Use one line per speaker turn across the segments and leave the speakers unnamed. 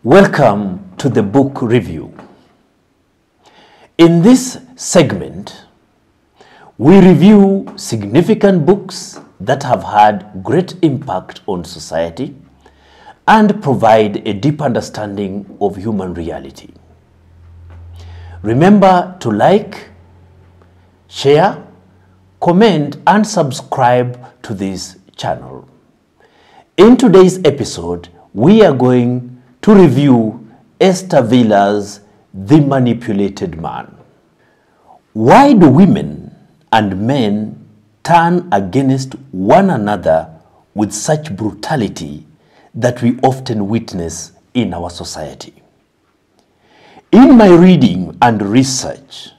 Welcome to the book review. In this segment, we review significant books that have had great impact on society and provide a deep understanding of human reality. Remember to like, share, comment, and subscribe to this channel. In today's episode, we are going to review Esther Vilar'S The Manipulated Man. Why do women and men turn against one another with such brutality that we often witness in our society? In my reading and research,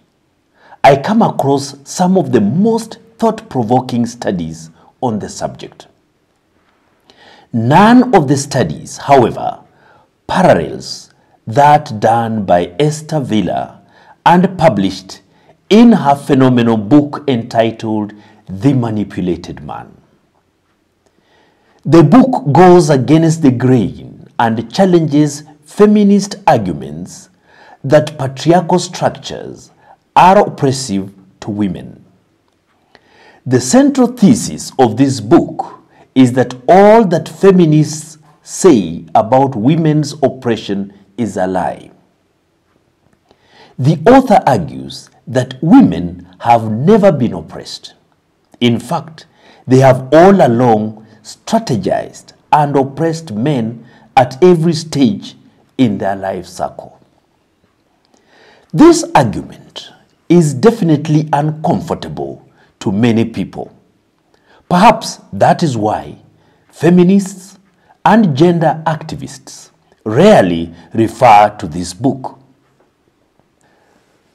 I come across some of the most thought-provoking studies on the subject. None of the studies, however, parallels that done by Esther Vilar and published in her phenomenal book entitled The Manipulated Man. The book goes against the grain and challenges feminist arguments that patriarchal structures are oppressive to women. The central thesis of this book is that all that feminists say about women's oppression is a lie. The author argues that women have never been oppressed. In fact, they have all along strategized and oppressed men at every stage in their life cycle. This argument is definitely uncomfortable to many people. Perhaps that is why feminists and gender activists rarely refer to this book.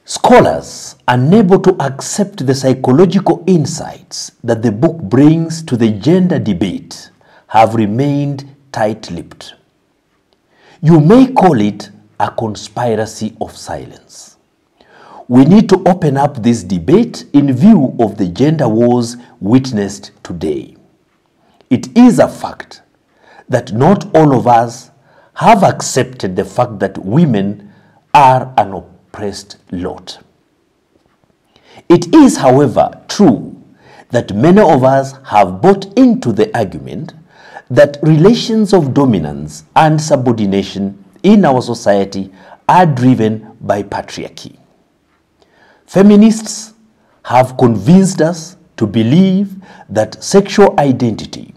Scholars unable to accept the psychological insights that the book brings to the gender debate have remained tight-lipped. You may call it a conspiracy of silence. We need to open up this debate in view of the gender wars witnessed today. It is a fact that not all of us have accepted the fact that women are an oppressed lot. It is, however, true that many of us have bought into the argument that relations of dominance and subordination in our society are driven by patriarchy. Feminists have convinced us to believe that sexual identity,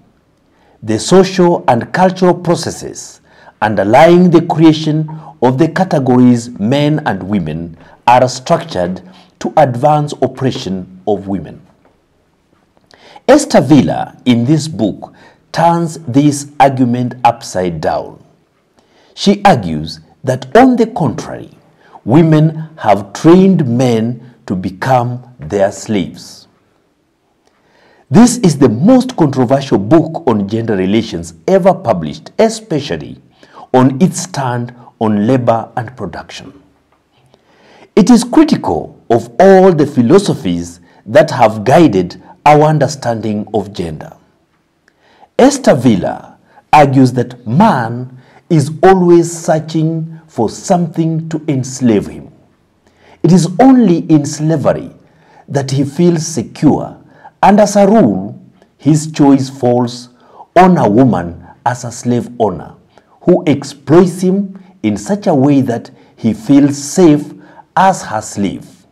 the social and cultural processes underlying the creation of the categories men and women are structured to advance oppression of women. Esther Vilar in this book turns this argument upside down. She argues that on the contrary, women have trained men to become their slaves. This is the most controversial book on gender relations ever published, especially on its stand on labor and production. It is critical of all the philosophies that have guided our understanding of gender. Esther Vilar argues that man is always searching for something to enslave him. It is only in slavery that he feels secure, and as a rule, his choice falls on a woman as a slave owner who exploits him in such a way that he feels safe as her slave.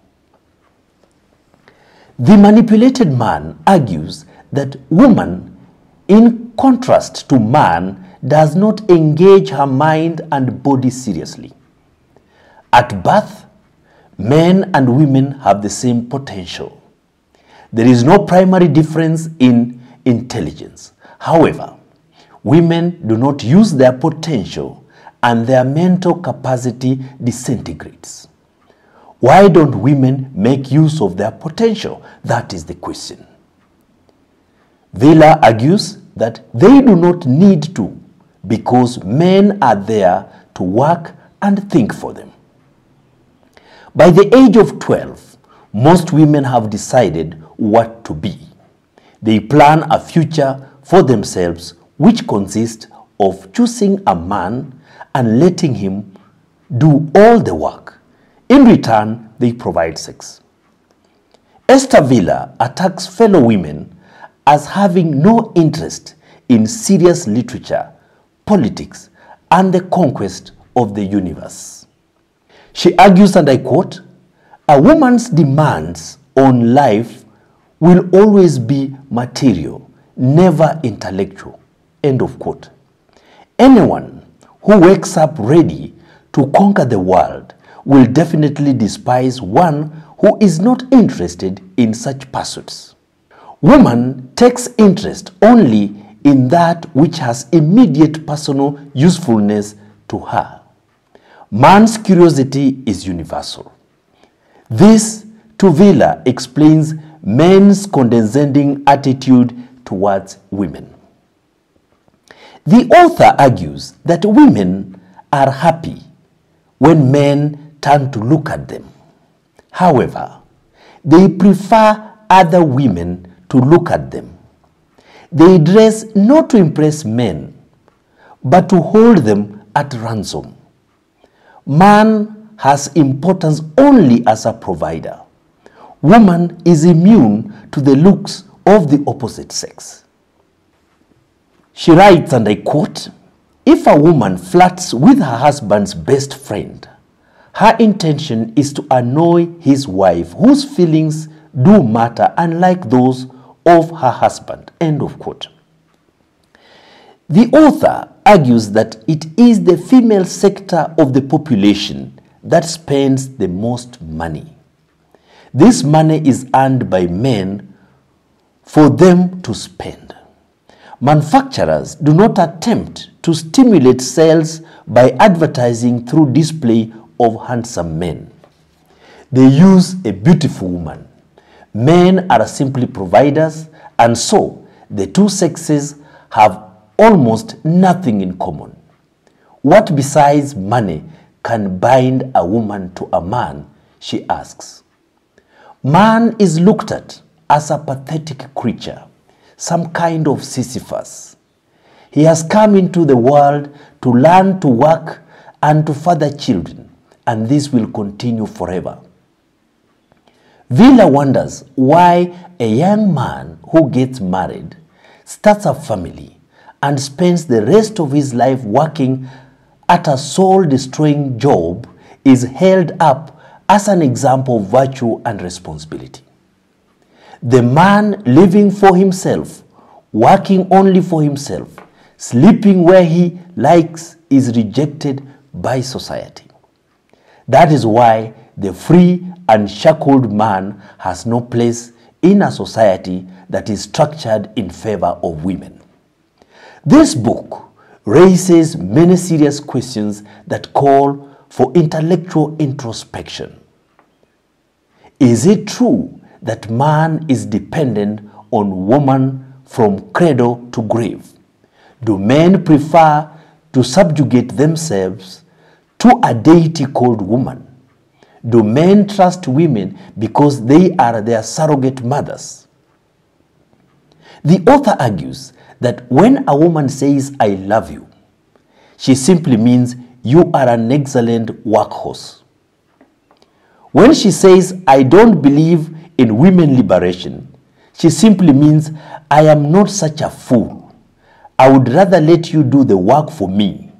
The manipulated man argues that woman, in contrast to man, does not engage her mind and body seriously. At birth, men and women have the same potential. There is no primary difference in intelligence. However, women do not use their potential and their mental capacity disintegrates. Why don't women make use of their potential? That is the question. Vilar argues that they do not need to because men are there to work and think for them. By the age of 12, most women have decided what to be. They plan a future for themselves which consists of choosing a man and letting him do all the work. In return, they provide sex. Esther Vilar attacks fellow women as having no interest in serious literature, politics, and the conquest of the universe. She argues, and I quote, "A woman's demands on life will always be material, never intellectual." End of quote. Anyone who wakes up ready to conquer the world will definitely despise one who is not interested in such pursuits. Woman takes interest only in that which has immediate personal usefulness to her. Man's curiosity is universal. This, to Vilar, explains men's condescending attitude towards women. The author argues that women are happy when men turn to look at them. However, they prefer other women to look at them. They dress not to impress men, but to hold them at ransom. Man has importance only as a provider. Woman is immune to the looks of the opposite sex. She writes, and I quote, "If a woman flirts with her husband's best friend, her intention is to annoy his wife, whose feelings do matter unlike those of her husband." End of quote. The author argues that it is the female sector of the population that spends the most money. This money is earned by men for them to spend. Manufacturers do not attempt to stimulate sales by advertising through display of handsome men. They use a beautiful woman. Men are simply providers, and so the two sexes have almost nothing in common. What besides money can bind a woman to a man, she asks. Man is looked at as a pathetic creature, some kind of Sisyphus. He has come into the world to learn to work and to father children, and this will continue forever. Vilar wonders why a young man who gets married, starts a family, and spends the rest of his life working at a soul-destroying job is held up as an example of virtue and responsibility. The man living for himself, working only for himself, sleeping where he likes is rejected by society. That is why the free and shackled man has no place in a society that is structured in favor of women. This book raises many serious questions that call for intellectual introspection. Is it true that man is dependent on woman from cradle to grave? Do men prefer to subjugate themselves to a deity called woman? Do men trust women because they are their surrogate mothers? The author argues that when a woman says, "I love you," she simply means you are an excellent workhorse. When she says, "I don't believe in women liberation," she simply means, "I am not such a fool. I would rather let you do the work for me."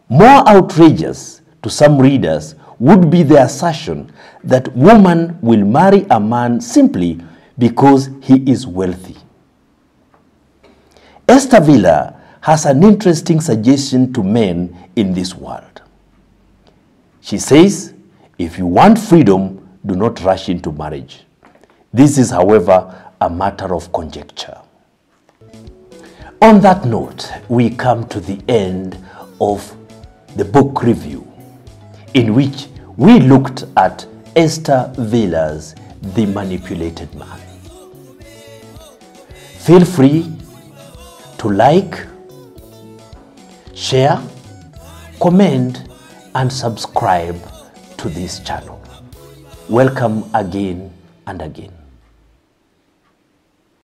More outrageous to some readers would be the assertion that woman will marry a man simply because he is wealthy. Esther Vilar has an interesting suggestion to men in this world. She says, if you want freedom, do not rush into marriage. This is, however, a matter of conjecture. On that note, we come to the end of the book review, in which we looked at Esther Vilar's The Manipulated Man. Feel free to like, share, comment, and subscribe to this channel. Welcome again and again.